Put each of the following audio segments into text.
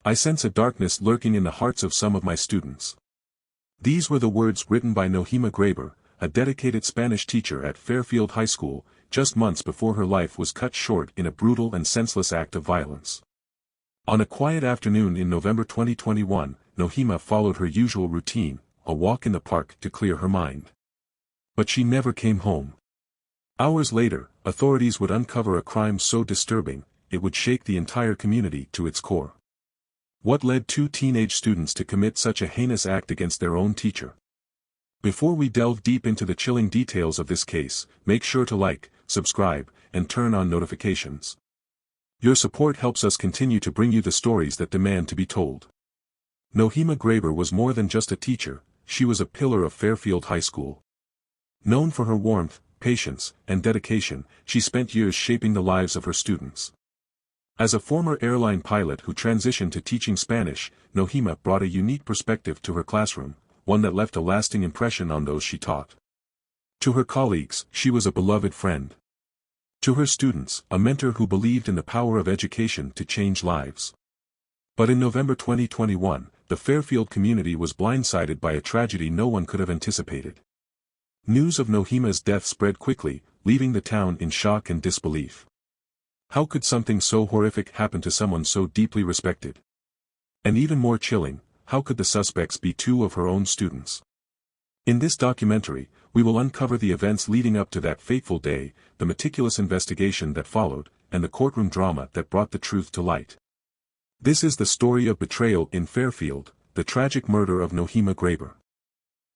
I sense a darkness lurking in the hearts of some of my students. These were the words written by Nohema Graber, a dedicated Spanish teacher at Fairfield High School, just months before her life was cut short in a brutal and senseless act of violence. On a quiet afternoon in November 2021, Nohema followed her usual routine, a walk in the park to clear her mind. But she never came home. Hours later, authorities would uncover a crime so disturbing, it would shake the entire community to its core. What led two teenage students to commit such a heinous act against their own teacher? Before we delve deep into the chilling details of this case, make sure to like, subscribe, and turn on notifications. Your support helps us continue to bring you the stories that demand to be told. Nohema Graber was more than just a teacher, she was a pillar of Fairfield High School. Known for her warmth, patience, and dedication, she spent years shaping the lives of her students. As a former airline pilot who transitioned to teaching Spanish, Nohema brought a unique perspective to her classroom, one that left a lasting impression on those she taught. To her colleagues, she was a beloved friend. To her students, a mentor who believed in the power of education to change lives. But in November 2021, the Fairfield community was blindsided by a tragedy no one could have anticipated. News of Nohema's death spread quickly, leaving the town in shock and disbelief. How could something so horrific happen to someone so deeply respected? And even more chilling, how could the suspects be two of her own students? In this documentary, we will uncover the events leading up to that fateful day, the meticulous investigation that followed, and the courtroom drama that brought the truth to light. This is the story of betrayal in Fairfield, the tragic murder of Nohema Graber.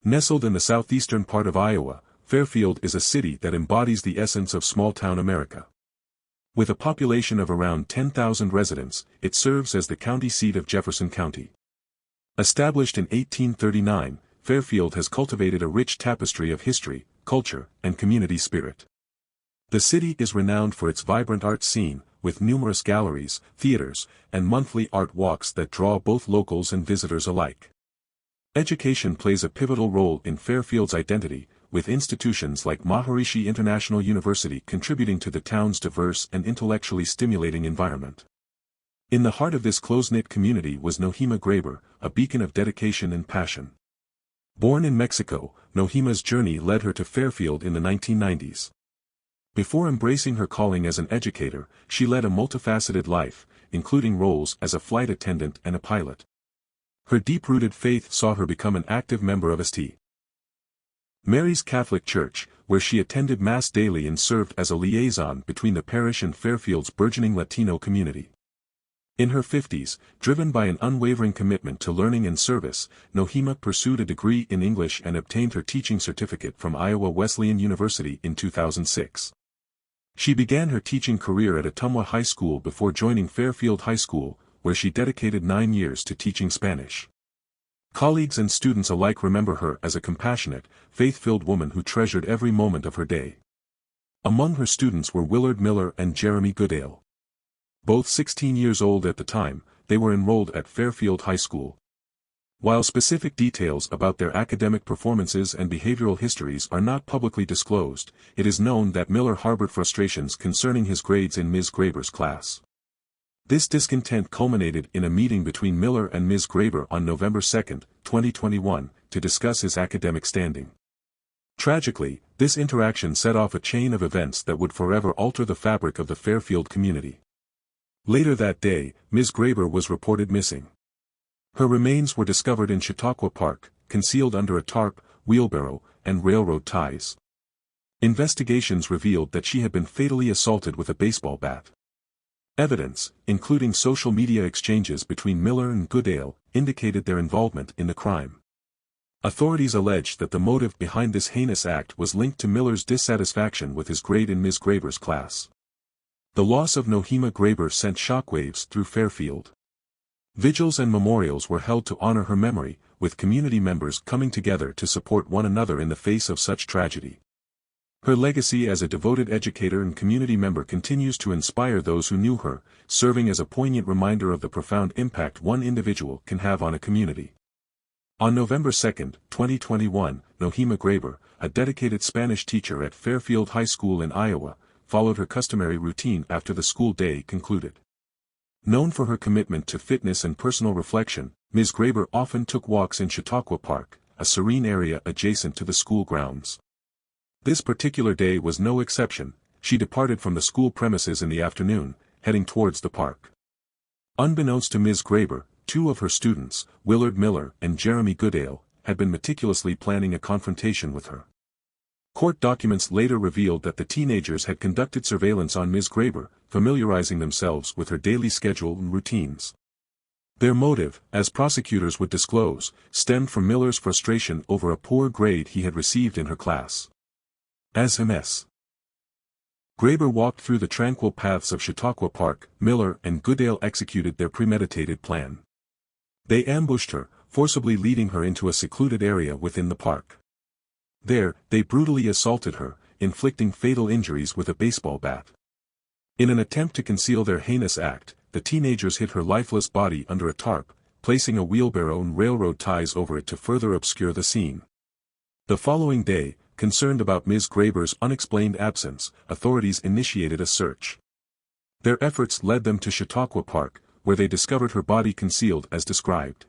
Nestled in the southeastern part of Iowa, Fairfield is a city that embodies the essence of small-town America. With a population of around 10,000 residents, it serves as the county seat of Jefferson County. Established in 1839, Fairfield has cultivated a rich tapestry of history, culture, and community spirit. The city is renowned for its vibrant art scene, with numerous galleries, theaters, and monthly art walks that draw both locals and visitors alike. Education plays a pivotal role in Fairfield's identity, with institutions like Maharishi International University contributing to the town's diverse and intellectually stimulating environment. In the heart of this close-knit community was Nohema Graber, a beacon of dedication and passion. Born in Mexico, Nohema's journey led her to Fairfield in the 1990s. Before embracing her calling as an educator, she led a multifaceted life, including roles as a flight attendant and a pilot. Her deep-rooted faith saw her become an active member of St. Mary's Catholic Church, where she attended Mass daily and served as a liaison between the parish and Fairfield's burgeoning Latino community. In her 50s, driven by an unwavering commitment to learning and service, Nohema pursued a degree in English and obtained her teaching certificate from Iowa Wesleyan University in 2006. She began her teaching career at Ottumwa High School before joining Fairfield High School, where she dedicated 9 years to teaching Spanish. Colleagues and students alike remember her as a compassionate, faith-filled woman who treasured every moment of her day. Among her students were Willard Miller and Jeremy Goodale. Both 16 years old at the time, they were enrolled at Fairfield High School. While specific details about their academic performances and behavioral histories are not publicly disclosed, it is known that Miller harbored frustrations concerning his grades in Ms. Graber's class. This discontent culminated in a meeting between Miller and Ms. Graber on November 2, 2021, to discuss his academic standing. Tragically, this interaction set off a chain of events that would forever alter the fabric of the Fairfield community. Later that day, Ms. Graber was reported missing. Her remains were discovered in Chautauqua Park, concealed under a tarp, wheelbarrow, and railroad ties. Investigations revealed that she had been fatally assaulted with a baseball bat. Evidence, including social media exchanges between Miller and Goodale, indicated their involvement in the crime. Authorities alleged that the motive behind this heinous act was linked to Miller's dissatisfaction with his grade in Ms. Graber's class. The loss of Nohema Graber sent shockwaves through Fairfield. Vigils and memorials were held to honor her memory, with community members coming together to support one another in the face of such tragedy. Her legacy as a devoted educator and community member continues to inspire those who knew her, serving as a poignant reminder of the profound impact one individual can have on a community. On November 2, 2021, Nohema Graber, a dedicated Spanish teacher at Fairfield High School in Iowa, followed her customary routine after the school day concluded. Known for her commitment to fitness and personal reflection, Ms. Graber often took walks in Chautauqua Park, a serene area adjacent to the school grounds. This particular day was no exception. She departed from the school premises in the afternoon, heading towards the park. Unbeknownst to Ms. Graber, two of her students, Willard Miller and Jeremy Goodale, had been meticulously planning a confrontation with her. Court documents later revealed that the teenagers had conducted surveillance on Ms. Graber, familiarizing themselves with her daily schedule and routines. Their motive, as prosecutors would disclose, stemmed from Miller's frustration over a poor grade he had received in her class. As Ms. Graber walked through the tranquil paths of Chautauqua Park, Miller and Goodale executed their premeditated plan. They ambushed her, forcibly leading her into a secluded area within the park. There, they brutally assaulted her, inflicting fatal injuries with a baseball bat. In an attempt to conceal their heinous act, the teenagers hid her lifeless body under a tarp, placing a wheelbarrow and railroad ties over it to further obscure the scene. The following day, concerned about Ms. Graber's unexplained absence, authorities initiated a search. Their efforts led them to Chautauqua Park, where they discovered her body concealed as described.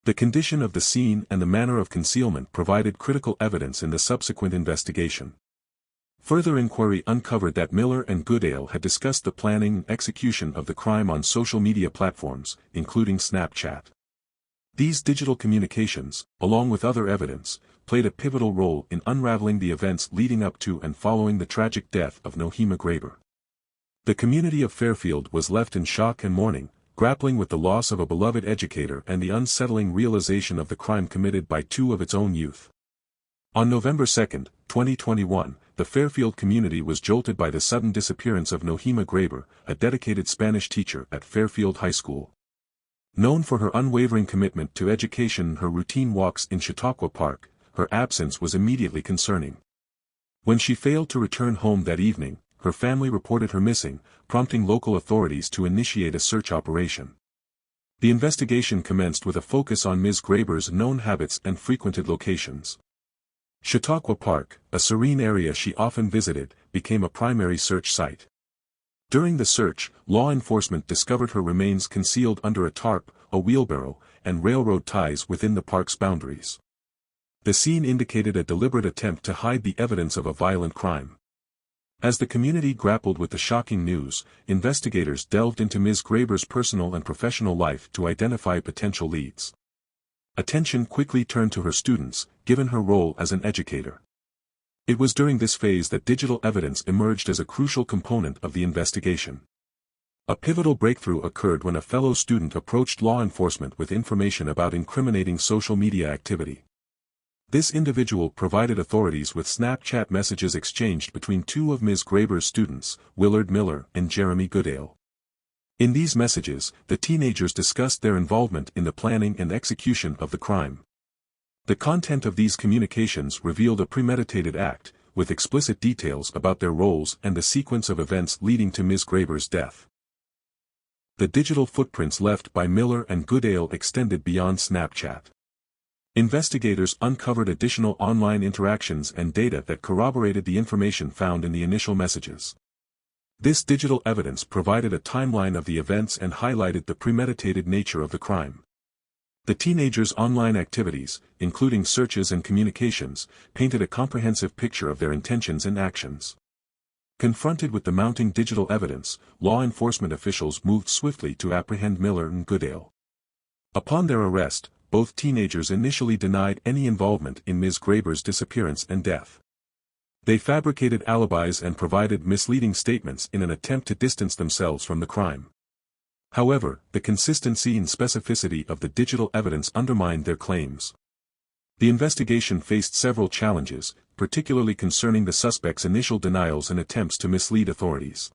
The condition of the scene and the manner of concealment provided critical evidence in the subsequent investigation. Further inquiry uncovered that Miller and Goodale had discussed the planning and execution of the crime on social media platforms, including Snapchat. These digital communications, along with other evidence, played a pivotal role in unraveling the events leading up to and following the tragic death of Nohema Graber. The community of Fairfield was left in shock and mourning, grappling with the loss of a beloved educator and the unsettling realization of the crime committed by two of its own youth. On November 2, 2021, the Fairfield community was jolted by the sudden disappearance of Nohema Graber, a dedicated Spanish teacher at Fairfield High School. Known for her unwavering commitment to education and her routine walks in Chautauqua Park, her absence was immediately concerning. When she failed to return home that evening, her family reported her missing, prompting local authorities to initiate a search operation. The investigation commenced with a focus on Ms. Graber's known habits and frequented locations. Chautauqua Park, a serene area she often visited, became a primary search site. During the search, law enforcement discovered her remains concealed under a tarp, a wheelbarrow, and railroad ties within the park's boundaries. The scene indicated a deliberate attempt to hide the evidence of a violent crime. As the community grappled with the shocking news, investigators delved into Ms. Graber's personal and professional life to identify potential leads. Attention quickly turned to her students, given her role as an educator. It was during this phase that digital evidence emerged as a crucial component of the investigation. A pivotal breakthrough occurred when a fellow student approached law enforcement with information about incriminating social media activity. This individual provided authorities with Snapchat messages exchanged between two of Ms. Graber's students, Willard Miller and Jeremy Goodale. In these messages, the teenagers discussed their involvement in the planning and execution of the crime. The content of these communications revealed a premeditated act, with explicit details about their roles and the sequence of events leading to Ms. Graber's death. The digital footprints left by Miller and Goodale extended beyond Snapchat. Investigators uncovered additional online interactions and data that corroborated the information found in the initial messages. This digital evidence provided a timeline of the events and highlighted the premeditated nature of the crime. The teenagers' online activities, including searches and communications, painted a comprehensive picture of their intentions and actions. Confronted with the mounting digital evidence, law enforcement officials moved swiftly to apprehend Miller and Goodale. Upon their arrest, both teenagers initially denied any involvement in Ms. Graber's disappearance and death. They fabricated alibis and provided misleading statements in an attempt to distance themselves from the crime. However, the consistency and specificity of the digital evidence undermined their claims. The investigation faced several challenges, particularly concerning the suspects' initial denials and attempts to mislead authorities.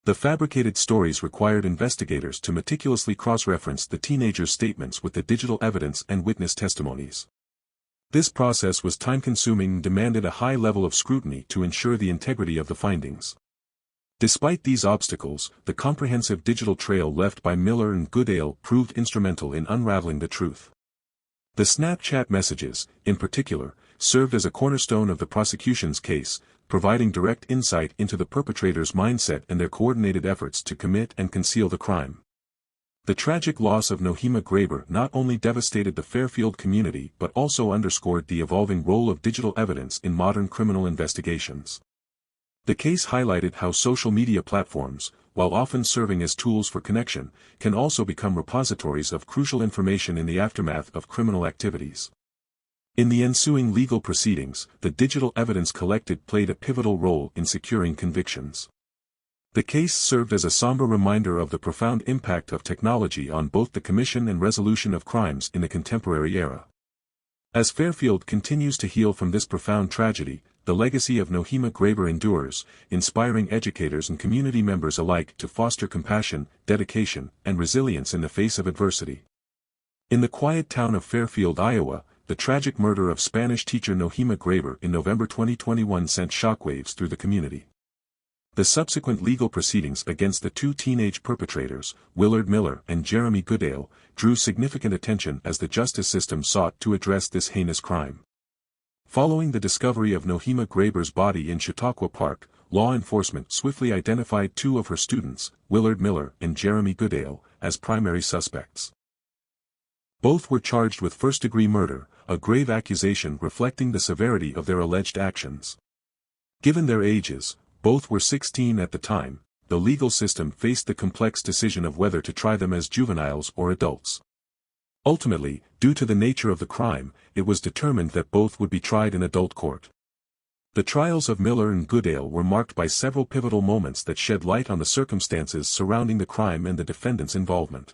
The fabricated stories required investigators to meticulously cross-reference the teenagers' statements with the digital evidence and witness testimonies. This process was time-consuming and demanded a high level of scrutiny to ensure the integrity of the findings. Despite these obstacles, the comprehensive digital trail left by Miller and Goodale proved instrumental in unraveling the truth. The Snapchat messages, in particular, served as a cornerstone of the prosecution's case, providing direct insight into the perpetrator's mindset and their coordinated efforts to commit and conceal the crime. The tragic loss of Nohema Graber not only devastated the Fairfield community but also underscored the evolving role of digital evidence in modern criminal investigations. The case highlighted how social media platforms, while often serving as tools for connection, can also become repositories of crucial information in the aftermath of criminal activities. In the ensuing legal proceedings, the digital evidence collected played a pivotal role in securing convictions. The case served as a somber reminder of the profound impact of technology on both the commission and resolution of crimes in the contemporary era. As Fairfield continues to heal from this profound tragedy, the legacy of Nohema Graber endures, inspiring educators and community members alike to foster compassion, dedication, and resilience in the face of adversity. In the quiet town of Fairfield, Iowa, the tragic murder of Spanish teacher Nohema Graber in November 2021 sent shockwaves through the community. The subsequent legal proceedings against the two teenage perpetrators, Willard Miller and Jeremy Goodale, drew significant attention as the justice system sought to address this heinous crime. Following the discovery of Nohema Graber's body in Chautauqua Park, law enforcement swiftly identified two of her students, Willard Miller and Jeremy Goodale, as primary suspects. Both were charged with first-degree murder, a grave accusation reflecting the severity of their alleged actions. Given their ages, both were 16 at the time, the legal system faced the complex decision of whether to try them as juveniles or adults. Ultimately, due to the nature of the crime, it was determined that both would be tried in adult court. The trials of Miller and Goodale were marked by several pivotal moments that shed light on the circumstances surrounding the crime and the defendant's involvement.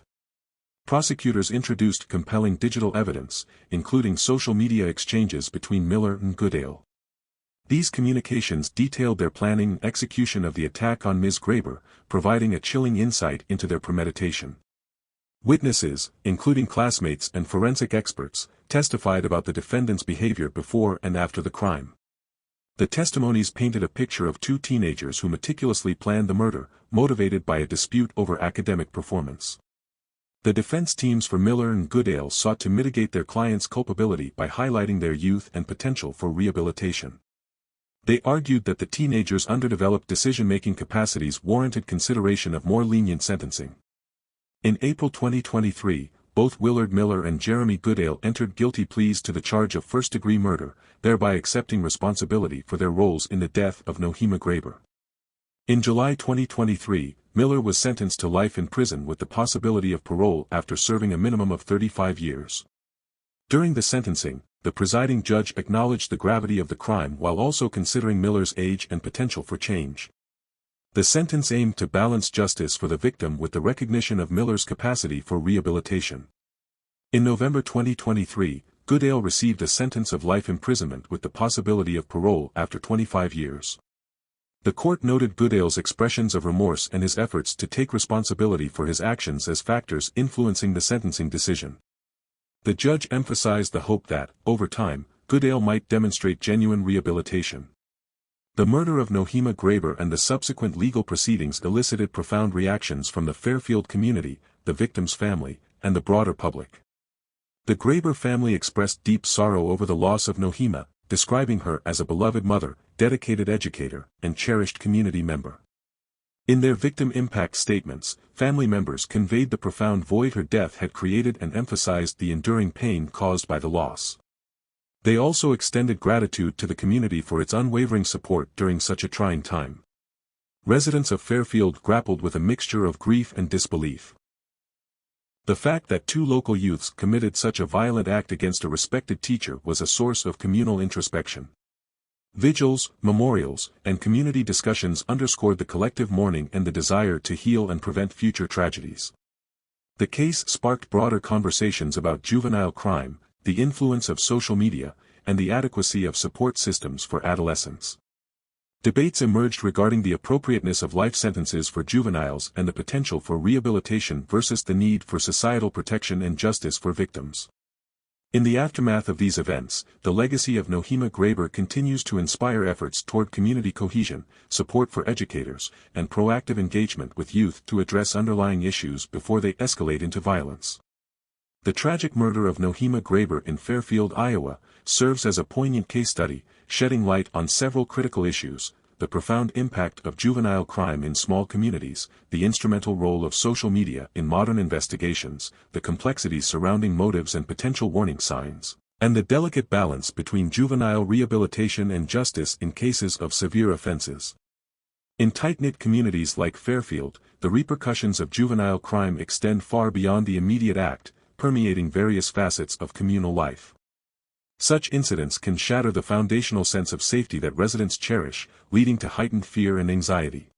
Prosecutors introduced compelling digital evidence, including social media exchanges between Miller and Goodale. These communications detailed their planning and execution of the attack on Ms. Graber, providing a chilling insight into their premeditation. Witnesses, including classmates and forensic experts, testified about the defendant's behavior before and after the crime. The testimonies painted a picture of two teenagers who meticulously planned the murder, motivated by a dispute over academic performance. The defense teams for Miller and Goodale sought to mitigate their clients' culpability by highlighting their youth and potential for rehabilitation. They argued that the teenagers' underdeveloped decision-making capacities warranted consideration of more lenient sentencing. In April 2023, both Willard Miller and Jeremy Goodale entered guilty pleas to the charge of first-degree murder, thereby accepting responsibility for their roles in the death of Nohema Graber. In July 2023, Miller was sentenced to life in prison with the possibility of parole after serving a minimum of 35 years. During the sentencing, the presiding judge acknowledged the gravity of the crime while also considering Miller's age and potential for change. The sentence aimed to balance justice for the victim with the recognition of Miller's capacity for rehabilitation. In November 2023, Goodale received a sentence of life imprisonment with the possibility of parole after 25 years. The court noted Goodale's expressions of remorse and his efforts to take responsibility for his actions as factors influencing the sentencing decision. The judge emphasized the hope that, over time, Goodale might demonstrate genuine rehabilitation. The murder of Nohema Graber and the subsequent legal proceedings elicited profound reactions from the Fairfield community, the victim's family, and the broader public. The Graber family expressed deep sorrow over the loss of Nohema, describing her as a beloved mother, dedicated educator, and cherished community member. In their victim impact statements, family members conveyed the profound void her death had created and emphasized the enduring pain caused by the loss. They also extended gratitude to the community for its unwavering support during such a trying time. Residents of Fairfield grappled with a mixture of grief and disbelief. The fact that two local youths committed such a violent act against a respected teacher was a source of communal introspection. Vigils, memorials, and community discussions underscored the collective mourning and the desire to heal and prevent future tragedies. The case sparked broader conversations about juvenile crime, the influence of social media, and the adequacy of support systems for adolescents. Debates emerged regarding the appropriateness of life sentences for juveniles and the potential for rehabilitation versus the need for societal protection and justice for victims. In the aftermath of these events, the legacy of Nohema Graber continues to inspire efforts toward community cohesion, support for educators, and proactive engagement with youth to address underlying issues before they escalate into violence. The tragic murder of Nohema Graber in Fairfield, Iowa, serves as a poignant case study, shedding light on several critical issues: the profound impact of juvenile crime in small communities, the instrumental role of social media in modern investigations, the complexities surrounding motives and potential warning signs, and the delicate balance between juvenile rehabilitation and justice in cases of severe offenses. In tight-knit communities like Fairfield, the repercussions of juvenile crime extend far beyond the immediate act, permeating various facets of communal life. Such incidents can shatter the foundational sense of safety that residents cherish, leading to heightened fear and anxiety.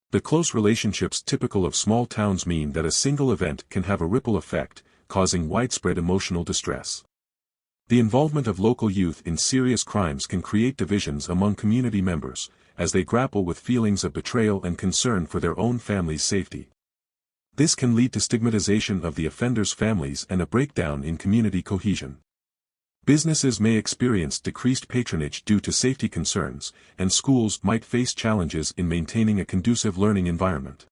The close relationships typical of small towns mean that a single event can have a ripple effect, causing widespread emotional distress. The involvement of local youth in serious crimes can create divisions among community members, as they grapple with feelings of betrayal and concern for their own family's safety. This can lead to stigmatization of the offenders' families and a breakdown in community cohesion. Businesses may experience decreased patronage due to safety concerns, and schools might face challenges in maintaining a conducive learning environment.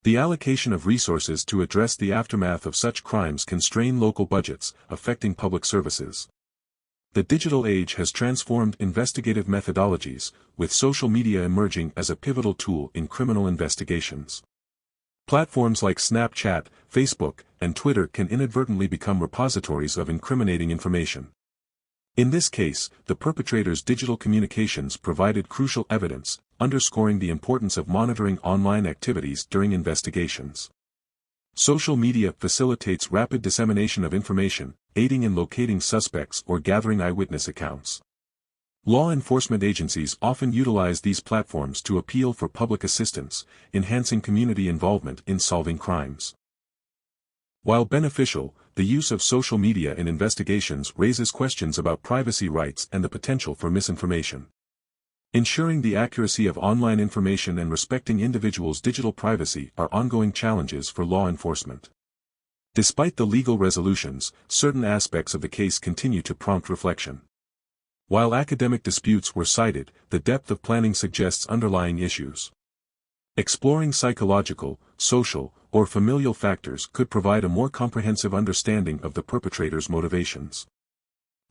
The allocation of resources to address the aftermath of such crimes can strain local budgets, affecting public services. The digital age has transformed investigative methodologies, with social media emerging as a pivotal tool in criminal investigations. Platforms like Snapchat, Facebook, and Twitter can inadvertently become repositories of incriminating information. In this case, the perpetrator's digital communications provided crucial evidence, underscoring the importance of monitoring online activities during investigations. Social media facilitates rapid dissemination of information, aiding in locating suspects or gathering eyewitness accounts. Law enforcement agencies often utilize these platforms to appeal for public assistance, enhancing community involvement in solving crimes. While beneficial, the use of social media in investigations raises questions about privacy rights and the potential for misinformation. Ensuring the accuracy of online information and respecting individuals' digital privacy are ongoing challenges for law enforcement. Despite the legal resolutions, certain aspects of the case continue to prompt reflection. While academic disputes were cited, the depth of planning suggests underlying issues. Exploring psychological, social, or familial factors could provide a more comprehensive understanding of the perpetrator's motivations.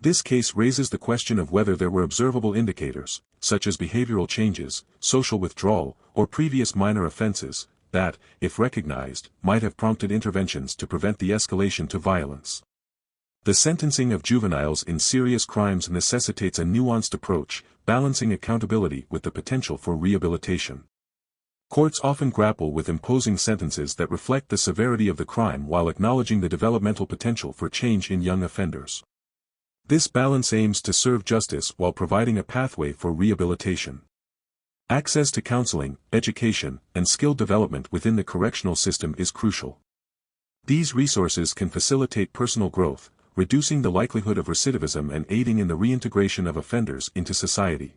This case raises the question of whether there were observable indicators, such as behavioral changes, social withdrawal, or previous minor offenses, that, if recognized, might have prompted interventions to prevent the escalation to violence. The sentencing of juveniles in serious crimes necessitates a nuanced approach, balancing accountability with the potential for rehabilitation. Courts often grapple with imposing sentences that reflect the severity of the crime while acknowledging the developmental potential for change in young offenders. This balance aims to serve justice while providing a pathway for rehabilitation. Access to counseling, education, and skill development within the correctional system is crucial. These resources can facilitate personal growth, reducing the likelihood of recidivism and aiding in the reintegration of offenders into society.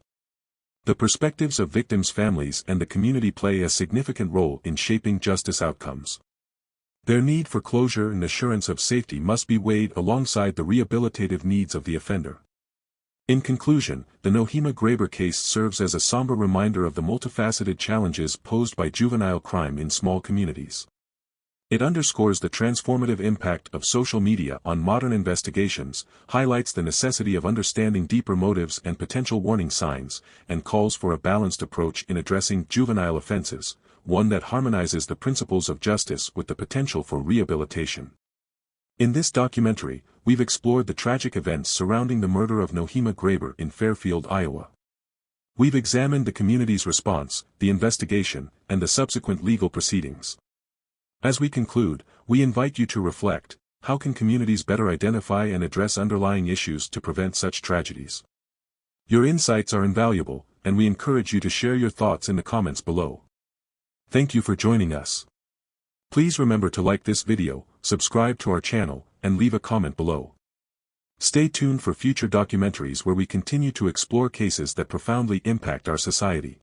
The perspectives of victims' families and the community play a significant role in shaping justice outcomes. Their need for closure and assurance of safety must be weighed alongside the rehabilitative needs of the offender. In conclusion, the Nohema Graber case serves as a somber reminder of the multifaceted challenges posed by juvenile crime in small communities. It underscores the transformative impact of social media on modern investigations, highlights the necessity of understanding deeper motives and potential warning signs, and calls for a balanced approach in addressing juvenile offenses, one that harmonizes the principles of justice with the potential for rehabilitation. In this documentary, we've explored the tragic events surrounding the murder of Nohema Graber in Fairfield, Iowa. We've examined the community's response, the investigation, and the subsequent legal proceedings. As we conclude, we invite you to reflect: how can communities better identify and address underlying issues to prevent such tragedies? Your insights are invaluable, and we encourage you to share your thoughts in the comments below. Thank you for joining us. Please remember to like this video, subscribe to our channel, and leave a comment below. Stay tuned for future documentaries where we continue to explore cases that profoundly impact our society.